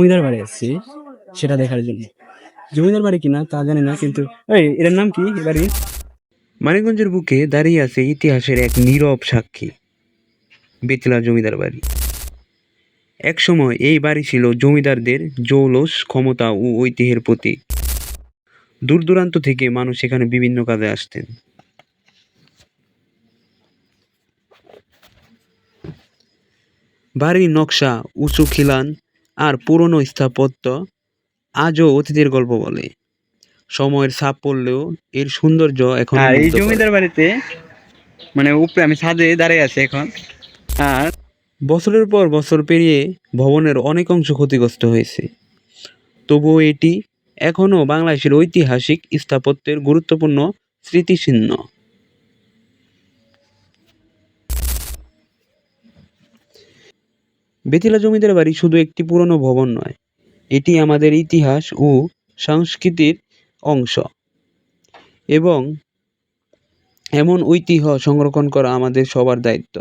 জমিদার বাড়ি আসছি সেটা দেখার জন্য। জমিদার বাড়ি কিনা তা জানি না, কিন্তু এটার নাম কি এ বাড়ির? মানিকগঞ্জের বুকে দাঁড়িয়ে আছে ইতিহাসের এক নীরব সাক্ষী, বেতলা জমিদার বাড়ি। একসময় এই বাড়ি ছিল জমিদারদের জৌলস, ক্ষমতা ও ঐতিহ্যের প্রতীক। দূর দূরান্ত থেকে মানুষ এখানে বিভিন্ন কাজে আসতেন। বাড়ির নকশা, উঁচু খিলান আর পুরনো স্থাপত্য আজও অতীতের গল্প বলে। সময়ের ছাপ পড়লেও এর সৌন্দর্য এখনো আর এই মুগ্ধ করে। জমিদার বাড়িতে মানে উপরে আমি ছাদে দাঁড়িয়ে আছি এখন। আর বছরের পর বছর পেরিয়ে ভবনের অনেক অংশ ক্ষতিগ্রস্ত হয়েছে, তবুও এটি এখনও বাংলাদেশের ঐতিহাসিক স্থাপত্যের গুরুত্বপূর্ণ স্মৃতিচিহ্ন। বেতিলা জমিদার বাড়ি শুধু একটি পুরনো ভবন নয়, এটি আমাদের ইতিহাস ও সংস্কৃতির অংশ, এবং এমন ঐতিহ্য সংরক্ষণ করা আমাদের সবার দায়িত্ব।